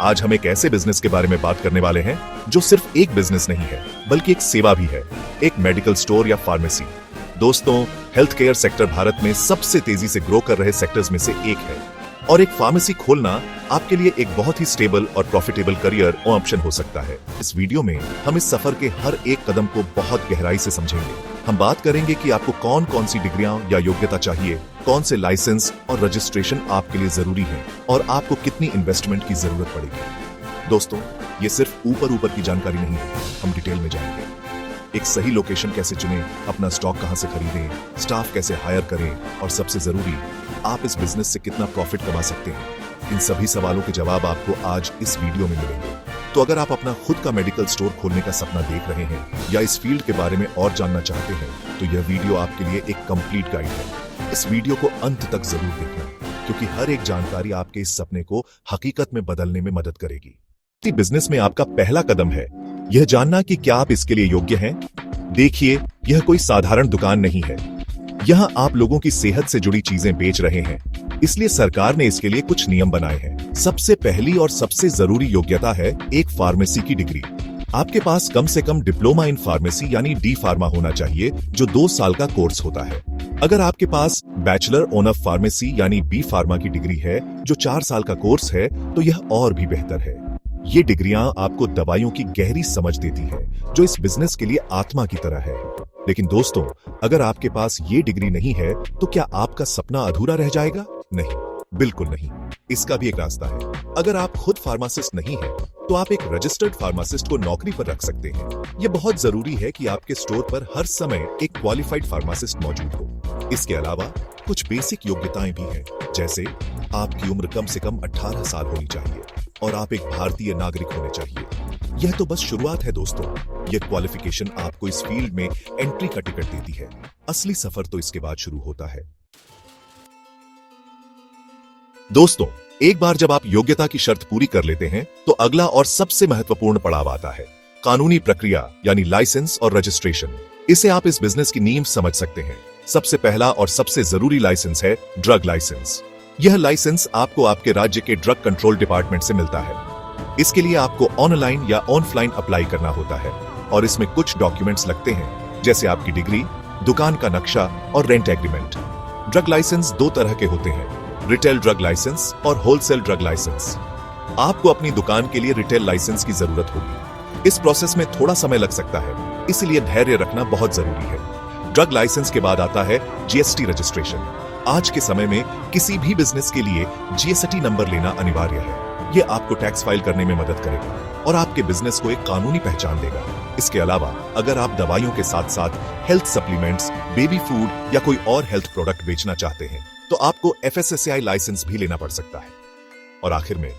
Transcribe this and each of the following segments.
आज हम एक ऐसे बिजनेस के बारे में बात करने वाले हैं जो सिर्फ एक बिजनेस नहीं है बल्कि एक सेवा भी है, एक मेडिकल स्टोर या फार्मेसी। दोस्तों, हेल्थ केयर सेक्टर भारत में सबसे तेजी से ग्रो कर रहे सेक्टर्स में से एक है और एक फार्मेसी खोलना आपके लिए एक बहुत ही स्टेबल और प्रॉफिटेबल करियर ऑप्शन हो सकता है। इस वीडियो में हम इस सफर के हर एक कदम को बहुत गहराई से समझेंगे। हम बात करेंगे कि आपको कौन कौन सी डिग्रियां या योग्यता चाहिए, कौन से लाइसेंस और रजिस्ट्रेशन आपके लिए जरूरी है और आपको कितनी इन्वेस्टमेंट की जरूरत पड़ेगी। दोस्तों, ये सिर्फ ऊपर की जानकारी नहीं है, हम डिटेल में जाएंगे। एक सही लोकेशन कैसे चुनें, अपना स्टॉक कहां से खरीदें, स्टाफ कैसे हायर करें और सबसे जरूरी, आप इस बिजनेस से कितना प्रॉफिट कमा सकते हैं। इन सभी सवालों के जवाब आपको आज इस वीडियो में मिलेंगे। तो अगर आप अपना खुद का मेडिकल स्टोर खोलने का सपना देख रहे हैं या इस फील्ड के बारे में और जानना चाहते हैं तो यह वीडियो आपके लिए एक कंप्लीट गाइड है। इस वीडियो को अंत तक जरूर देखना क्योंकि हर एक जानकारी आपके इस सपने को हकीकत में बदलने में मदद करेगी। बिजनेस में आपका पहला कदम है यह जानना कि क्या आप इसके लिए योग्य हैं। देखिए, यह कोई साधारण दुकान नहीं है। यहाँ आप लोगों की सेहत से जुड़ी चीजें बेच रहे हैं, इसलिए सरकार ने इसके लिए कुछ नियम बनाए हैं। सबसे पहली और सबसे जरूरी योग्यता है एक फार्मेसी की डिग्री। आपके पास कम से कम डिप्लोमा इन फार्मेसी यानी डी फार्मा होना चाहिए, जो 2 साल का कोर्स होता है। अगर आपके पास बैचलर ऑफ फार्मेसी यानी बी फार्मा की डिग्री है, जो 4 साल का कोर्स है, तो यह और भी बेहतर है। ये डिग्रियां आपको दवाइयों की गहरी समझ देती है, जो इस बिजनेस के लिए आत्मा की तरह है। लेकिन दोस्तों, अगर आपके पास ये डिग्री नहीं है तो क्या आपका सपना अधूरा रह जाएगा? नहीं, बिल्कुल नहीं। इसका भी एक रास्ता है। अगर आप खुद फार्मासिस्ट नहीं हैं, तो आप एक रजिस्टर्ड फार्मासिस्ट को नौकरी पर रख सकते हैं। यह बहुत जरूरी है कि आपके स्टोर पर हर समय एक क्वालिफाइड फार्मासिस्ट मौजूद हो। इसके अलावा कुछ बेसिक योग्यताएं भी हैं, जैसे आपकी उम्र कम से कम 18 साल होनी चाहिए और आप एक भारतीय नागरिक होने चाहिए। यह तो बस शुरुआत है दोस्तों। यह क्वालिफिकेशन आपको इस फील्ड में एंट्री का टिकट देती है। असली सफर तो इसके बाद शुरू होता है। दोस्तों, एक बार जब आप योग्यता की शर्त पूरी कर लेते हैं तो अगला और सबसे महत्वपूर्ण पड़ाव आता है कानूनी प्रक्रिया यानी लाइसेंस और रजिस्ट्रेशन। इसे आप इस बिजनेस की नींव समझ सकते हैं। सबसे पहला और सबसे जरूरी लाइसेंस है ड्रग लाइसेंस। यह लाइसेंस आपको आपके राज्य के ड्रग कंट्रोल डिपार्टमेंट से मिलता है। इसके लिए आपको ऑनलाइन या ऑफलाइन अप्लाई करना होता है और इसमें कुछ डॉक्यूमेंट्स लगते हैं, जैसे आपकी डिग्री, दुकान का नक्शा और रेंट एग्रीमेंट। ड्रग लाइसेंस 2 तरह के होते हैं, रिटेल ड्रग लाइसेंस और होलसेल ड्रग लाइसेंस। आपको अपनी दुकान के लिए रिटेल लाइसेंस की जरूरत होगी। इस प्रोसेस में थोड़ा समय लग सकता है, इसलिए धैर्य रखना बहुत जरूरी है। ड्रग लाइसेंस के बाद आता है जीएसटी रजिस्ट्रेशन। आज के समय में किसी भी बिजनेस के लिए जीएसटी नंबर लेना अनिवार्य है। यह आपको टैक्स फाइल करने में मदद करेगा और आपके बिजनेस को एक कानूनी पहचान देगा। इसके अलावा अगर आप दवाइयों के साथ साथ हेल्थ सप्लीमेंट्स, बेबी फूड या कोई और हेल्थ प्रोडक्ट बेचना चाहते हैं तो आपको एफएसएसएआई लाइसेंस भी लेना पड़ सकता है। और आखिर में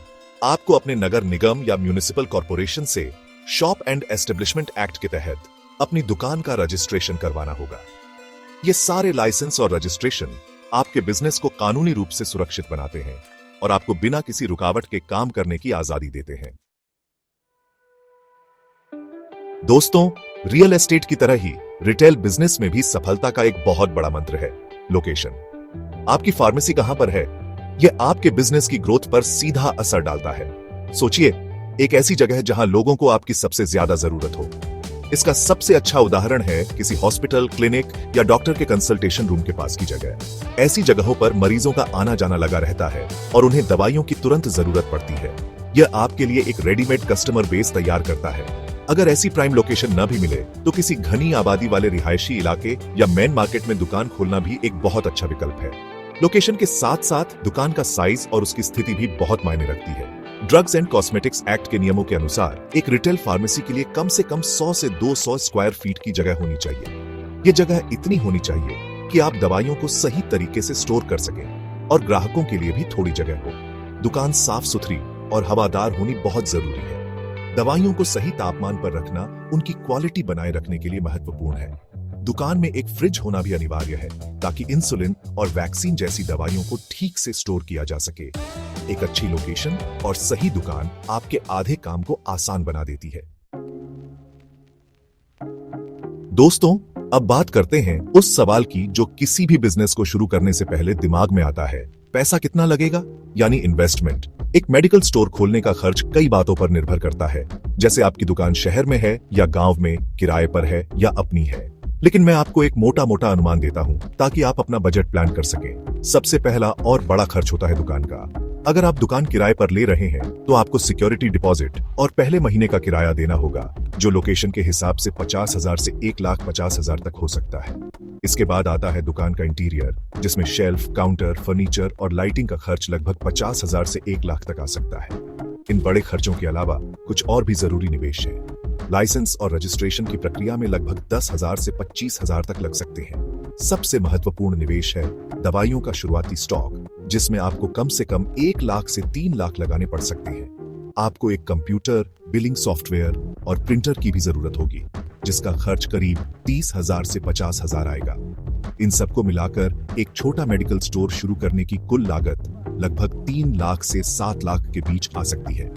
आपको अपने नगर निगम या म्युनिसिपल कॉर्पोरेशन से शॉप एंड एस्टेब्लिशमेंट एक्ट के तहत अपनी दुकान का रजिस्ट्रेशन करवाना होगा। ये सारे लाइसेंस और रजिस्ट्रेशन आपके बिजनेस को कानूनी रूप से सुरक्षित बनाते हैं और आपको बिना किसी रुकावट के काम करने की आजादी देते हैं। दोस्तों, रियल एस्टेट की तरह ही रिटेल बिजनेस में भी सफलता का एक बहुत बड़ा मंत्र है लोकेशन। आपकी फार्मेसी कहां पर है, यह आपके बिजनेस की ग्रोथ पर सीधा असर डालता है। सोचिए, एक ऐसी जगह है जहां लोगों को आपकी सबसे ज्यादा जरूरत हो। इसका सबसे अच्छा उदाहरण है किसी हॉस्पिटल, क्लिनिक या डॉक्टर के कंसल्टेशन रूम के पास की जगह। ऐसी जगहों पर मरीजों का आना जाना लगा रहता है और उन्हें दवाइयों की तुरंत जरूरत पड़ती है। यह आपके लिए एक रेडीमेड कस्टमर बेस तैयार करता है। अगर ऐसी प्राइम लोकेशन न भी मिले तो किसी घनी आबादी वाले रिहायशी इलाके या मेन मार्केट में दुकान खोलना भी एक बहुत अच्छा विकल्प है। लोकेशन के साथ साथ दुकान का साइज और उसकी स्थिति भी बहुत मायने रखती है। ड्रग्स एंड कॉस्मेटिक्स एक्ट के नियमों के अनुसार एक रिटेल फार्मेसी के लिए कम से कम 100 से 200 स्क्वायर फीट की जगह होनी चाहिए। यह जगह इतनी होनी चाहिए कि आप दवाइयों को सही तरीके से स्टोर कर सकें और ग्राहकों के लिए भी थोड़ी जगह हो। दुकान साफ सुथरी और हवादार होनी बहुत जरूरी है। दवाइयों को सही तापमान पर रखना उनकी क्वालिटी बनाए रखने के लिए महत्वपूर्ण है। दुकान में एक फ्रिज होना भी अनिवार्य है ताकि इंसुलिन और वैक्सीन जैसी दवाइयों को ठीक से स्टोर किया जा सके। एक अच्छी लोकेशन और सही दुकान आपके आधे काम को आसान बना देती है। दोस्तों, अब बात करते हैं उस सवाल की जो किसी भी बिजनेस को शुरू करने से पहले दिमाग में आता है। पैसा कितना लगेगा, यानी इन्वेस्टमेंट। एक मेडिकल स्टोर खोलने का खर्च कई बातों पर निर्भर करता है, जैसे आपकी दुकान शहर में है या गांव में, किराए पर है या अपनी है। लेकिन मैं आपको एक मोटा मोटा अनुमान देता हूं ताकि आप अपना बजट प्लान कर सकें। सबसे पहला और बड़ा खर्च होता है दुकान का। अगर आप दुकान किराए पर ले रहे हैं तो आपको सिक्योरिटी डिपॉजिट और पहले महीने का किराया देना होगा, जो लोकेशन के हिसाब से 50,000 से 1,50,000 तक हो सकता है। इसके बाद आता है दुकान का इंटीरियर, जिसमें शेल्फ, काउंटर, फर्नीचर और लाइटिंग का खर्च लगभग 50,000 से 1,00,000 तक आ सकता है। इन बड़े खर्चों के अलावा कुछ और भी जरूरी निवेश है। लाइसेंस और रजिस्ट्रेशन की प्रक्रिया में लगभग 10,000 से 25,000 तक लग सकते हैं। सबसे महत्वपूर्ण निवेश है दवाइयों का शुरुआती स्टॉक, जिसमें आपको कम से कम 1,00,000 से 3,00,000 लगाने पड़ सकते हैं। आपको एक कंप्यूटर, बिलिंग सॉफ्टवेयर और प्रिंटर की भी जरूरत होगी, जिसका खर्च करीब 30,000 से 50,000 आएगा। इन सबको मिलाकर एक छोटा मेडिकल स्टोर शुरू करने की कुल लागत लगभग 3,00,000 से 7,00,000 के बीच आ सकती है।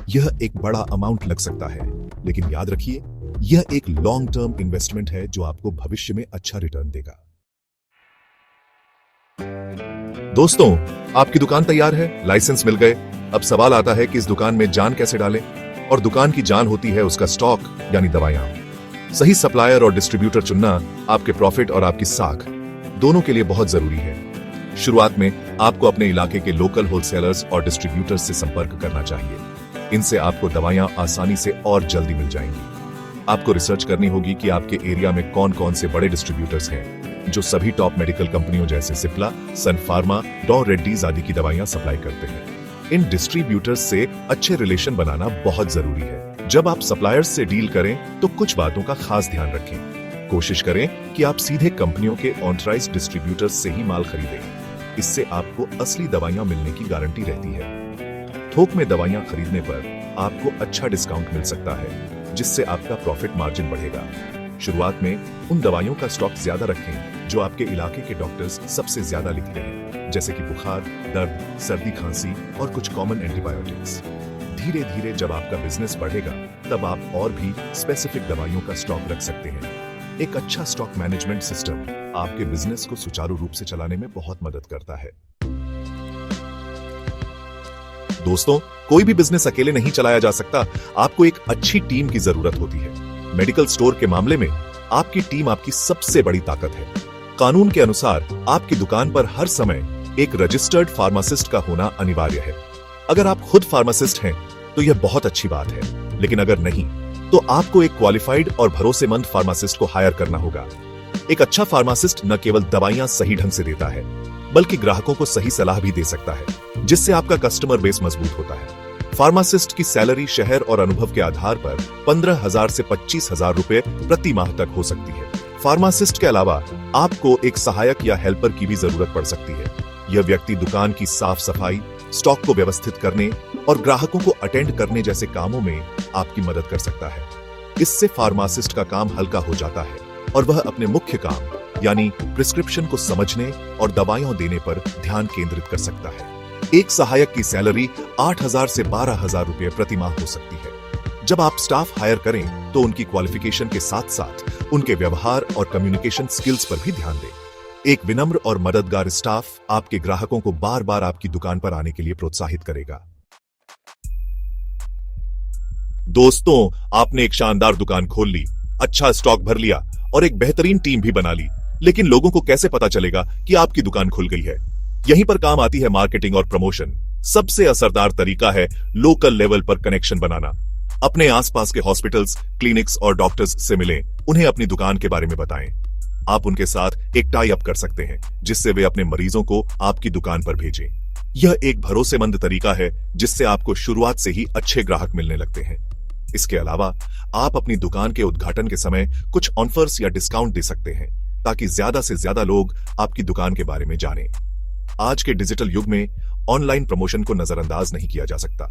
यह एक बड़ा अमाउंट लग सकता है, लेकिन याद रखिए, यह एक लॉन्ग टर्म इन्वेस्टमेंट है जो आपको भविष्य में अच्छा रिटर्न देगा। दोस्तों, आपकी दुकान तैयार है, लाइसेंस मिल गए। अब सवाल आता है कि इस दुकान में जान कैसे डालें, और दुकान की जान होती है उसका स्टॉक, यानी दवाइयां। सही सप्लायर और डिस्ट्रीब्यूटर चुनना आपके प्रॉफिट और आपकी साख दोनों के लिए बहुत जरूरी है। शुरुआत में आपको अपने इलाके के लोकल होलसेलर्स और डिस्ट्रीब्यूटर्स से संपर्क करना चाहिए। इनसे आपको दवाइयां आसानी से और जल्दी मिल जाएंगी। आपको रिसर्च करनी होगी कि आपके एरिया में कौन कौन से बड़े डिस्ट्रीब्यूटर्स हैं जो सभी टॉप मेडिकल कंपनियों जैसे सिप्ला, सन फार्मा, डॉ रेड्डीज आदि की दवाइयां सप्लाई करते हैं। इन डिस्ट्रीब्यूटर्स से अच्छे रिलेशन बनाना बहुत जरूरी है। जब आप सप्लायर्स से डील करें तो कुछ बातों का खास ध्यान रखें। कोशिश करें कि आप सीधे कंपनियों के ऑथराइज्ड डिस्ट्रीब्यूटर्स से ही माल खरीदें। इससे आपको असली दवाइयां मिलने की गारंटी रहती है। थोक में दवाइयां खरीदने पर आपको अच्छा डिस्काउंट मिल सकता है, जिससे आपका प्रॉफिट मार्जिन बढ़ेगा। शुरुआत में उन दवाइयों का स्टॉक ज्यादा रखें जो आपके इलाके के डॉक्टर्स सबसे ज्यादा लिखते हैं, जैसे कि बुखार, दर्द, सर्दी, खांसी और कुछ कॉमन एंटीबायोटिक्स। धीरे धीरे जब आपका बिजनेस बढ़ेगा, तब आप और भी स्पेसिफिक दवाइयों का स्टॉक रख सकते हैं। एक अच्छा स्टॉक मैनेजमेंट सिस्टम आपके बिजनेस को सुचारू रूप से चलाने में बहुत मदद करता है। दोस्तों, कोई भी बिजनेस अकेले नहीं चलाया जा सकता। आपको एक अच्छी टीम की जरूरत होती है। मेडिकल स्टोर के मामले में आपकी टीम आपकी सबसे बड़ी ताकत है। कानून के अनुसार आपकी दुकान पर हर समय एक रजिस्टर्ड फार्मासिस्ट का होना अनिवार्य है। अगर आप खुद फार्मासिस्ट हैं तो यह बहुत अच्छी बात है, लेकिन अगर नहीं तो आपको एक क्वालिफाइड और भरोसेमंद फार्मासिस्ट को हायर करना होगा। एक अच्छा फार्मासिस्ट न केवल दवाइयां सही ढंग से देता है, बल्कि ग्राहकों को सही सलाह भी दे सकता है, जिससे आपका कस्टमर बेस मजबूत होता है। फार्मासिस्ट की सैलरी शहर और अनुभव के आधार पर 15,000 से 25,000 रुपए प्रति माह तक हो सकती है। फार्मासिस्ट के अलावा आपको एक सहायक या हेल्पर की भी जरूरत पड़ सकती है। यह व्यक्ति दुकान की साफ सफाई, स्टॉक को व्यवस्थित करने और ग्राहकों को अटेंड करने जैसे कामों में आपकी मदद कर सकता है। इससे फार्मासिस्ट का काम हल्का हो जाता है और वह अपने मुख्य काम यानी प्रिस्क्रिप्शन को समझने और दवाइयां देने पर ध्यान केंद्रित कर सकता है। एक सहायक की सैलरी 8,000 से 12,000 रुपए प्रति माह हो सकती है। जब आप स्टाफ हायर करें तो उनकी क्वालिफिकेशन के साथ साथ उनके व्यवहार और कम्युनिकेशन स्किल्स पर भी ध्यान दें। एक विनम्र और मददगार स्टाफ आपके ग्राहकों को बार बार आपकी दुकान पर आने के लिए प्रोत्साहित करेगा। दोस्तों, आपने एक शानदार दुकान खोल ली, अच्छा स्टॉक भर लिया और एक बेहतरीन टीम भी बना ली, लेकिन लोगों को कैसे पता चलेगा कि आपकी दुकान खुल गई है? यहीं पर काम आती है मार्केटिंग और प्रमोशन। सबसे असरदार तरीका है लोकल लेवल पर कनेक्शन बनाना। अपने आसपास के हॉस्पिटल्स, क्लिनिक्स और डॉक्टर्स से मिलें, उन्हें अपनी दुकान के बारे में बताएं। आप उनके साथ एक टाई अप कर सकते हैं, जिससे वे अपने मरीजों को आपकी दुकान पर भेजें। यह एक भरोसेमंद तरीका है जिससे आपको शुरुआत से ही अच्छे ग्राहक मिलने लगते हैं। इसके अलावा आप अपनी दुकान के उद्घाटन के समय कुछ ऑफर्स या डिस्काउंट दे सकते हैं, ताकि ज्यादा से ज्यादा लोग आपकी दुकान के बारे में जानें। आज के डिजिटल युग में ऑनलाइन प्रमोशन को नजरअंदाज नहीं किया जा सकता।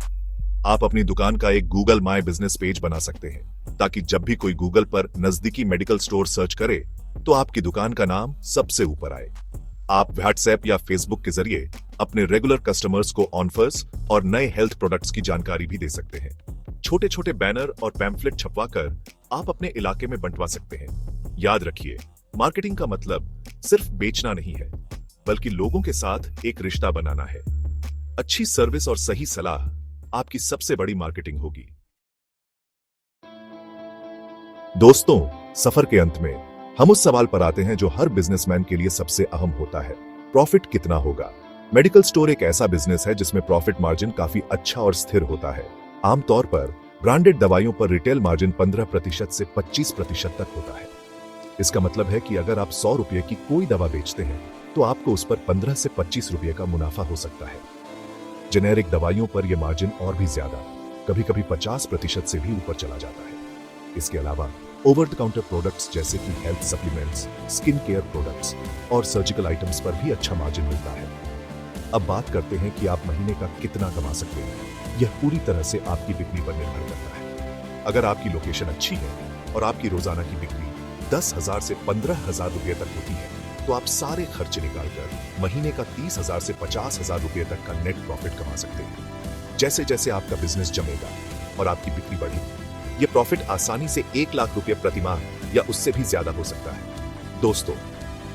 आप अपनी दुकान का एक गूगल माय बिजनेस पेज बना सकते हैं, ताकि जब भी कोई गूगल पर नजदीकी मेडिकल स्टोर सर्च करे तो आपकी दुकान का नाम सबसे ऊपर आए। आप व्हाट्सएप या फेसबुक के जरिए अपने रेगुलर कस्टमर्स को ऑफर्स और नए हेल्थ प्रोडक्ट्स की जानकारी भी दे सकते हैं। छोटे छोटे बैनर और पैम्फलेट छपवाकर आप अपने इलाके में बंटवा सकते हैं। याद रखिए, मार्केटिंग का मतलब सिर्फ बेचना नहीं है, बल्कि लोगों के साथ एक रिश्ता बनाना है। अच्छी सर्विस और सही सलाह आपकी सबसे बड़ी मार्केटिंग होगी। दोस्तों, सफर के अंत में हम उस सवाल पर आते हैं जो हर बिजनेसमैन के लिए सबसे अहम होता है, प्रॉफिट कितना होगा। मेडिकल स्टोर एक ऐसा बिजनेस है जिसमें प्रॉफिट मार्जिन काफी अच्छा और स्थिर होता है। आमतौर पर ब्रांडेड दवाइयों पर रिटेल मार्जिन 15% से 25% तक होता है। इसका मतलब है कि अगर आप 100 रुपये की कोई दवा बेचते हैं तो आपको उस पर 15 से 25 रुपये का मुनाफा हो सकता है। जेनेरिक दवाइयों पर यह मार्जिन और भी ज्यादा, कभी कभी 50% से भी ऊपर चला जाता है। इसके अलावा ओवर द काउंटर प्रोडक्ट्स जैसे कि health supplements, skin care products और सर्जिकल आइटम्स पर भी अच्छा मार्जिन मिलता है। अब बात करते हैं कि आप महीने का कितना कमा सकते हैं। यह पूरी तरह से आपकी बिक्री पर निर्भर करता है। अगर आपकी लोकेशन अच्छी है और आपकी रोजाना की बिक्री 10,000 से 15,000 रुपये तक होती है तो आप सारे खर्चे निकालकर महीने का 30,000 से 50,000 रुपये तक का नेट प्रॉफिट कमा सकते हैं। जैसे जैसे आपका बिजनेस जमेगा और आपकी बिक्री बढ़ेगी, यह प्रॉफिट आसानी से 1 लाख रुपये प्रति माह या उससे भी ज्यादा हो सकता है। दोस्तों,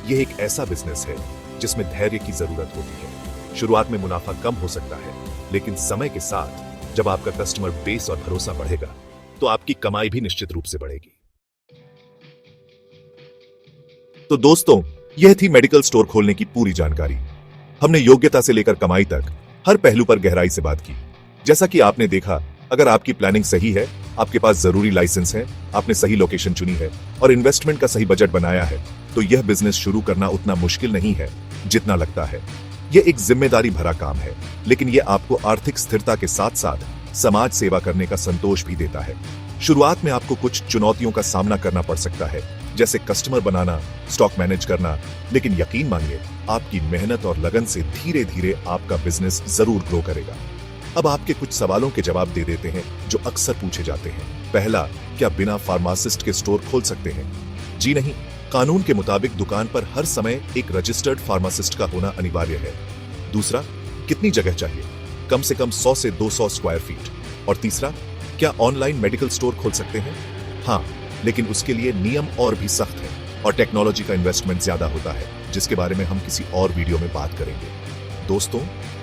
यह एक ऐसा बिजनेस है जिसमें धैर्य की जरूरत होती है। शुरुआत में मुनाफा कम हो सकता है, लेकिन समय के साथ जब आपका कस्टमर बेस और भरोसा बढ़ेगा तो आपकी कमाई भी निश्चित रूप से बढ़ेगी। तो दोस्तों, यह थी मेडिकल स्टोर खोलने की पूरी जानकारी। हमने योग्यता से लेकर कमाई तक हर पहलू पर गहराई से बात की। जैसा कि आपने देखा, अगर आपकी प्लानिंग सही है, आपके पास जरूरी लाइसेंस है, आपने सही लोकेशन चुनी है और इन्वेस्टमेंट का सही बजट बनाया है, तो यह बिजनेस शुरू करना उतना मुश्किल नहीं है जितना लगता है। यह एक जिम्मेदारी भरा काम है, लेकिन यह आपको आर्थिक स्थिरता के साथ साथ समाज सेवा करने का संतोष भी देता है। शुरुआत में आपको कुछ चुनौतियों का सामना करना पड़ सकता है, जैसे कस्टमर बनाना, स्टॉक मैनेज करना, लेकिन यकीन मानिए, आपकी मेहनत और लगन से धीरे धीरे आपका बिजनेस जरूर ग्रो करेगा। अब आपके कुछ सवालों के जवाब दे देते हैं जो अक्सर पूछे जाते हैं। पहला, क्या बिना फार्मासिस्ट के स्टोर खोल सकते हैं? जी नहीं, कानून के मुताबिक दुकान पर हर समय एक रजिस्टर्ड फार्मासिस्ट का होना अनिवार्य है। दूसरा, कितनी जगह चाहिए? कम से कम 100 से 200 स्क्वायर फीट। और तीसरा, क्या ऑनलाइन मेडिकल स्टोर खोल सकते हैं? हाँ, लेकिन उसके लिए नियम और भी सख्त है और टेक्नोलॉजी का इन्वेस्टमेंट ज्यादा होता है, जिसके बारे में हम किसी और वीडियो में बात करेंगे। दोस्तों,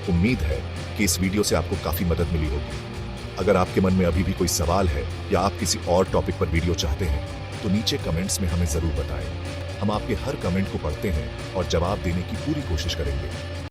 उम्मीद है कि इस वीडियो से आपको काफी मदद मिली होगी। अगर आपके मन में अभी भी कोई सवाल है या आप किसी और टॉपिक पर वीडियो चाहते हैं तो नीचे कमेंट्स में हमें जरूर बताएं। हम आपके हर कमेंट को पढ़ते हैं और जवाब देने की पूरी कोशिश करेंगे।